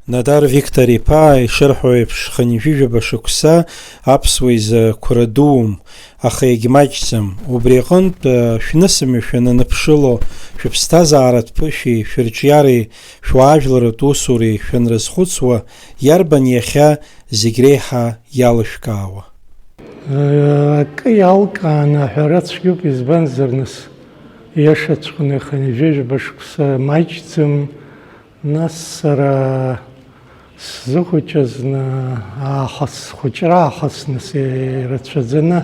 Надар Виктор иԥа ишырҳәо еиԥш хынҩажәижәаба шықәса аԥсуа изы қәарадуум, аха егьмаҷӡам. Убри аҟынтә шәнысымҩа шәананыԥшыло, шәыԥсҭазааратә ԥышәеи, шәырҿиареи, шәуаажәларатә усуреи шәанрызхәыцуа, иарбан иахьа зегь реиҳа иалышәкаауа? Акы иалкааны аҳәара цәгьоуп, избанзар нас иашаҵәҟьаны хынҩажәижәаба шықәса маҷӡам. Нас сара сзыхәыҷызны схәыҷра аахысны ирацәаӡаны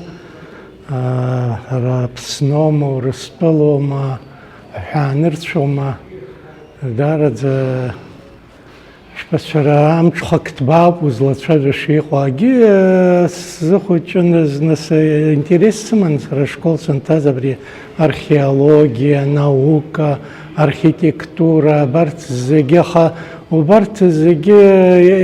Аԥснома, Урыстәылома, аҳәаанырцәома, даараӡа шәбацәара амҽхак ҭбаауп узлацәажәаша иҟоу. Агьы сзыхәыҷын зныс интерес сыман сара ашкол санҭаз абри археологиа, наука, архитектура, абарҭ зегьы, аха убарҭ зегьы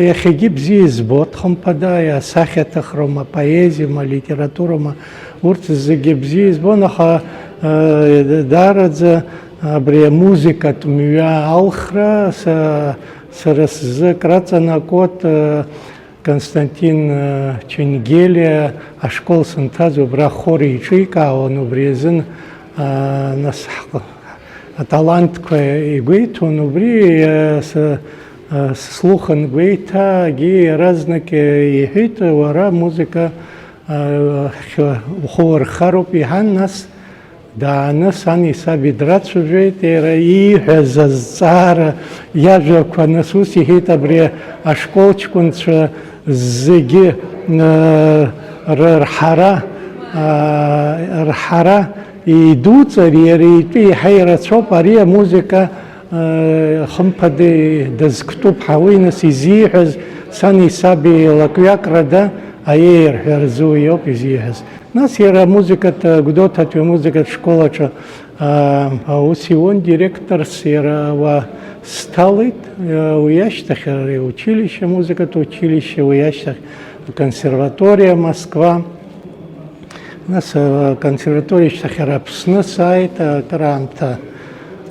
иахьагьы бзиа избоит, хымԥада асахьаҭыхроума, апоезиоума, алитературоума, урҭ зегьы бзиа избон, аха даараӡа абри амузикатә мҩа алхра сара сзы краҵанакуеит. Константин Ченгелиа ашкол санҭаз убра хор иҿикаауан, убри азын нас аталантқәа игәеиҭон, убри слухан гәеиҭаагьы иаразнак иҳәеит, уара музика ухы уархароуп иҳан. Нас дааны сани саби драцәажәеит, иара ииҳәаз азҵаара иажәақәа, нас ус иҳәеит, абри ашколчкәынцәа зегьы рҳара идуҵар, иара итәы иаҳа ирацәоуп, ари амузика хымԥада дазктәуп ҳәа уи нас изиҳәаз сани саби лакҩакрада аиеирҳәаразы уи ауп изиҳәаз. Нас иара амузикатә Гәдоуҭатәи амузикатә школаҿы аус иуан директорс, иара сҭалеит. Уи ашьҭахь ари училище, амузикатә училище, уи ашьҭахь консерваториа Москва. Нас аконсерваториа ашьҭахь ара Аԥсны сааит, акраамҭа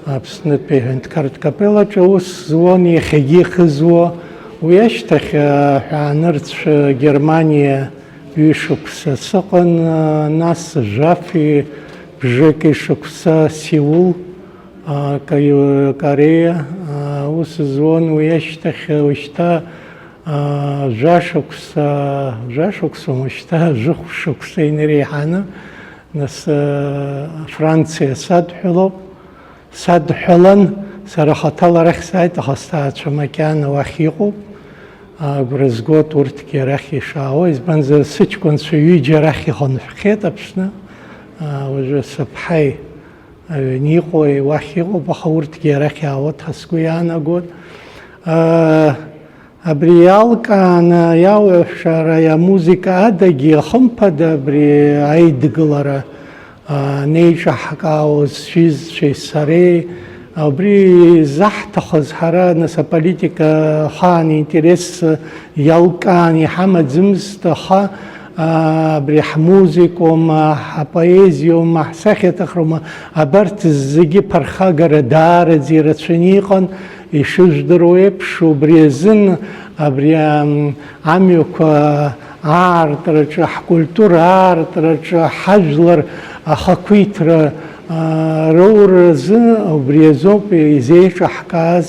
Аԥснытәи аҳәынҭқарратә капеллаҿы аус зуан, иахьагьы ихызуа. Уи ашьҭахь аҳәаанырцәа Германиа ҩышықәса сыҟан, нас жәафи бжеки шықәса Сеул, Корея ус зуан. Уи ашьҭахь уажәшьҭа жәашықәсоума, шьҭа жәышықәса инареиҳаны нас Франциа садҳәалан, сара хаҭала арахь сааит, аха сҭаацәа макьана уахь иҟоуп. Агәра згоит урҭгьы арахь ишаауа, избанзар сыҷкәынцәа ҩыџьа арахь ихынҳәхьеит Аԥсны. Уажәы сыԥҳаи аҩны иҟоу уахь иҟоуп, аха урҭгьы арахь иаауеит ҳәа сгәы иаанагоит. Абри иалкааны иауашәара амузика адагьы хымԥада абри аидгылара неиҿаҳкаауаз сҩызцәеи сареи, абри заҳҭахыз ҳара нас аполитика хаан интерес иалкаан иҳамаӡамызт, аха абри ҳмузикоума, ҳапоезиоума, ҳсахьаҭыхроума, абарҭ зегьы ԥырхагара даараӡа ирацәаны иҟан. Ишыжәдыруа еиԥш, убри азын абри амҩақәа аартраҿы, ҳкультура аартраҿы, ҳажәлар ахақәиҭра роуразы убри азоуп изеиҿаҳкааз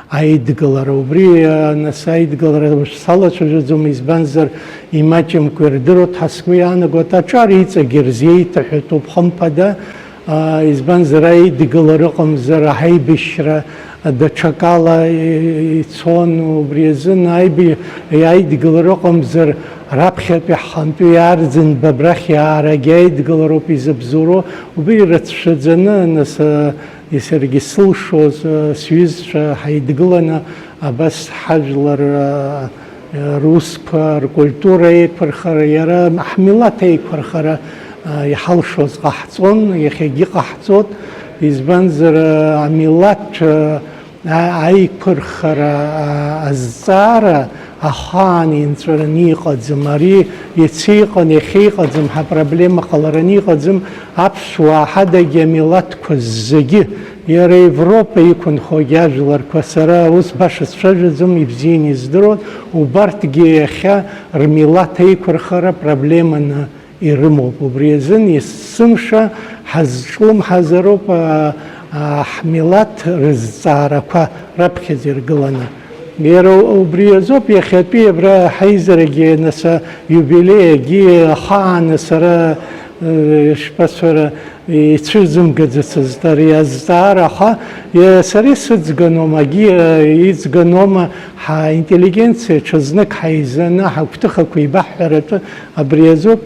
аидгылара. Убри нас аидгылара салацәажәаӡом, избанзар имаҷымкәа ирдыруеит ҳәа сгәы иаанагоит. Аҿар иҵагьы рзеиҭаҳәатәуп хымԥада, избанзар аидгылара ыҟамзар аҳаибашьра даҽакала ицон. Убри азын аидгылара ыҟамзар раԥхьатәи ҳхантәы иаарӡынба абрахь иаарагьы аидгылароуп изыбзоуроу. Убри ирацәшәаӡаны нас саргьы сылшоз сҩызцәа ҳаидгыланы абас ҳажәлар русқәа ркультура еиқәырхара, иара ҳмилаҭ еиқәырхара иҳалшоз ҟаҳҵон, иахьагьы ҟаҳҵоит. Избанзар амилаҭ аиқәырхара азҵаара ахаан инҵәараны иҟаӡам, ари иацы иҟан, иахьа иҟаӡам, ҳапроблема ҟалараны иҟаӡам, аԥсуаа ҳадагьы амилаҭқәа зегьы, иара Европа иқәынхогьы ажәларқәа, сара ус баша сцәажәаӡом, ибзианы издыруан, убарҭгьы иахьа рмилаҭ аиқәырхара проблеманы ирымоуп. Убри азын есымша ҳазҿлымҳазароуп ҳмилаҭ рызҵаарақәа раԥхьаӡа иргыланы. Иара убри азоуп иахьатәи абра ҳаизарагьы нас иубилеиагьы ахаан сара шԥасҳәара ицәызымгаӡацызт ари азҵаара, аха сара исыӡганоума, агьи иӡганоума ҳаинтеллигенциа ҽазнык ҳаизаны ҳагәҭыхақәа ибаҳҳәаратәы абри азоуп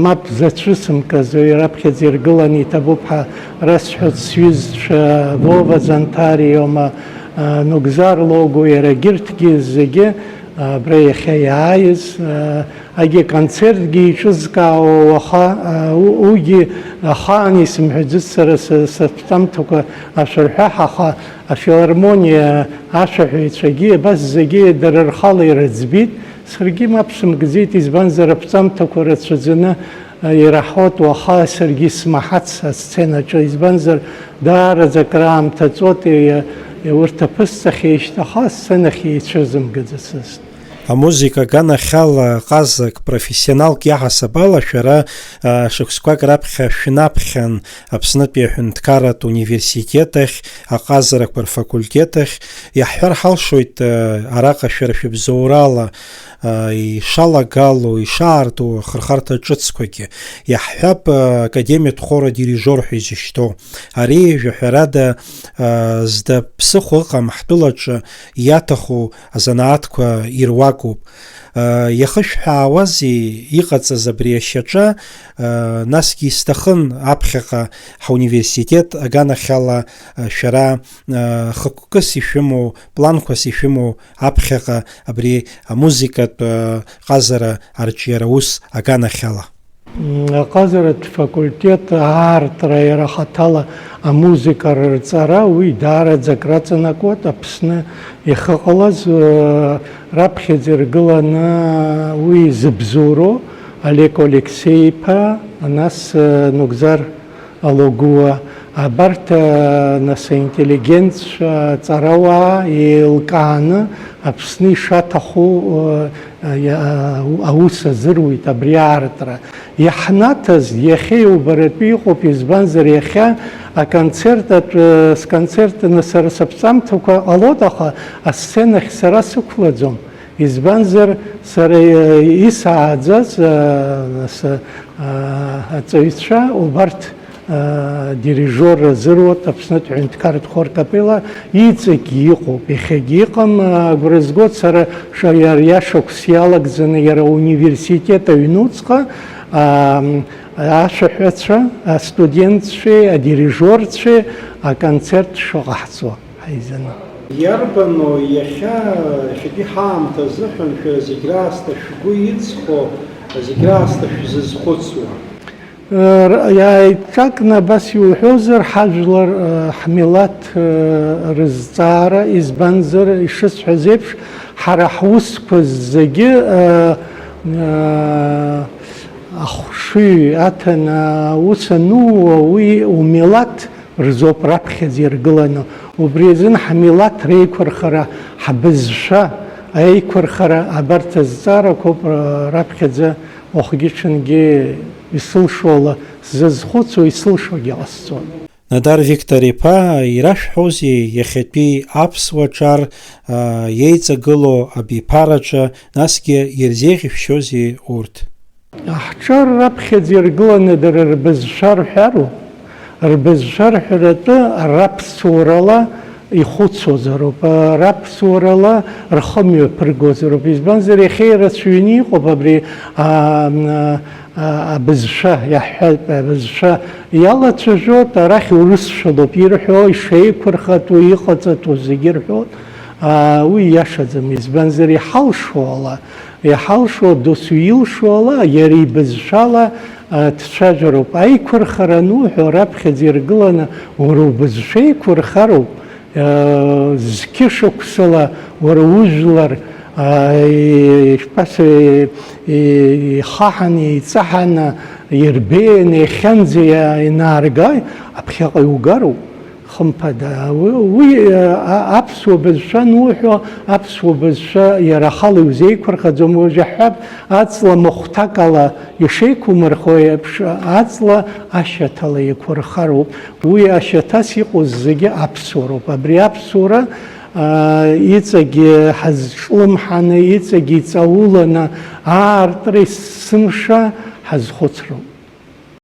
мап зацәысымкыз раԥхьаӡа иргыланы иҭабуп ҳәа расҳәоит сҩызцәа Вова Зонтариома, Нугзар Логу, иара егьырҭгьы зегьы абра иахьа иааиз, агьиконцертгьы иҿызкаауа, аха уигьы ахаан исымҳәаӡыц сара саԥсамҭақәа ашәырҳәаҳ, аха афилармониа ашәаҳәаҩцәагьы абас зегьы дара рхала ирыӡбит. Саргьы мап сымгӡеит, избанзар аԥсамҭақәа рацәаӡаны ираҳауат уаха саргьы исмаҳац асценаҿы, избанзар даараӡа акраамҭа ҵуат урҭ аԥысҵахьеишьҭ, аха асценахь ицәызымгаӡацызт. Амузика аганахьала ҟазак профессионалк иаҳасаб ала шәара шықәсқәак раԥхьа шәнаԥхьан Аԥснытәи аҳәынҭқарратә университет ахь, аҟазарақәа рфакультет ахь. Иаҳҳәар ҳалшоит араҟа шәара шәыбзоурала ишалагало, ишаарту ахырхарҭа ҿыцқәагьы. Иаҳҳәап академиатә хор адирижор ҳәа изышьҭоу. Ари жәаҳәарада зда ԥсыхәа ыҟам ҳтәылаҿы иаҭаху азанааҭқәа ируакуп. Иахышәҳәаауазеи иҟаҵаз абри ашьаҿа, насгьы исҭахын аԥхьаҟа ҳауниверситет аганахьала шәара хықәкыс ишәымоу, планқәас ишәымоу аԥхьаҟа абри амузикатә ҟазара арҿиара ус аганахьала. Аҟазаратә факультет аартра иара хаҭала амузика рырҵара уи даараӡа акраҵанакуеит. Аԥсны иахыҟалаз раԥхьаӡа иргыланы уи зыбзоуроу Олег Алексеи-иԥа, нас Нугзар Логуа, абарҭ нас аинтеллигентцәа ҵарауаа еилкааны Аԥсны ишаҭаху аус азыруит абри аартра. Иаҳнаҭаз иахьа иубаратәы иҟоуп, избанзар иахьа сконцертны сара саԥсамҭақәа ҟалоит, аха асценахь сара сықәлаӡом. Избанзар сара исааӡаз аҵаҩцәа убарҭ дирижор зыруат, Аԥснытәи аҳәынҭқарратә хор капела иҵегьы иҟоуп, иахьагьы иҟам. Агәра згоит сара иашықәс иалагӡаны иара ауниверситет аҩнуҵҟа ашәаҳәацәа, астудентцәеи, адирижорцәеи аконцерт шыҟаҳҵо ҳаизаны. Иарбану иахьа шәтәи ҳаамҭа азыҳәан шәара зегь раасҭа шәгәы иҵхо, зегь раасҭа шәзызхәыцуа? Иааиҭакны абас иуҳәозар, ҳажәлар ҳмилаҭ рызҵаара, избанзар ишысҳәаз еиԥш, ҳара ҳусқәа зегьы ахәшыҩ аҭаны аус анууа уи умилаҭ рзоуп раԥхьаӡа иргыланы. Убри азын ҳмилаҭ реиқәырхара, ҳбызшәа аиқәырхара абарҭ азҵаарақәоуп раԥхьаӡа уахгьы-ҽынгьы исылшола сзазхәыцуа, исылшогьы ҟасҵон. Надар Виктор-иԥа, ирашәҳәозеи иахьатәи аԥсуа ҿар иеиҵагыло абиԥараҿы, насгьы ирзеиӷьышәшьозеи урҭ? Ҳҿар раԥхьаӡа иргыланы дара рбызшәа рҳәароуп. Рбызшәа рҳәаратәы раԥсуарала ихәыцуазароуп, раԥсуарала рхы мҩаԥыргозароуп. Избанзар иахьа ирацәаҩны иҟоуп абри абызшәа, иаҳҳәатә абызшәа иалацәажәоит, арахь урысшәалоуп ирҳәо, ишеиқәырхатәу, иҟаҵатәу зегьы рҳәоит. Уи иашаӡам, избанзар иҳалшо досу илшо ала, иара ибызшәала дцәажәароуп. Аиқәырхара ануҳәо раԥхьаӡа иргыланы уара убызшәа еиқәырхароуп. Зқьышықәсала уара ужәлар ихаҳаны, иҵаҳаны, ирбеины, ихьанӡа инааргаҩ, аԥхьаҟа иугароуп. Хымԥада, уи аԥсуа бызшәа нуҳәо, аԥсуа бызшәа иара ахала иузеиқәырхаӡом, уажәаҳәап аҵла махәҭак ала ишеиқәумырхо еиԥш, аҵла ашьаҭала иқәырхароуп. Уи ашьаҭас иҟоу зегьы аԥсуароуп. Абри аԥсуара иҵегьы ҳазҿлымҳаны, иҵегьы иҵауланы, аартра есымша ҳазхәыцроуп.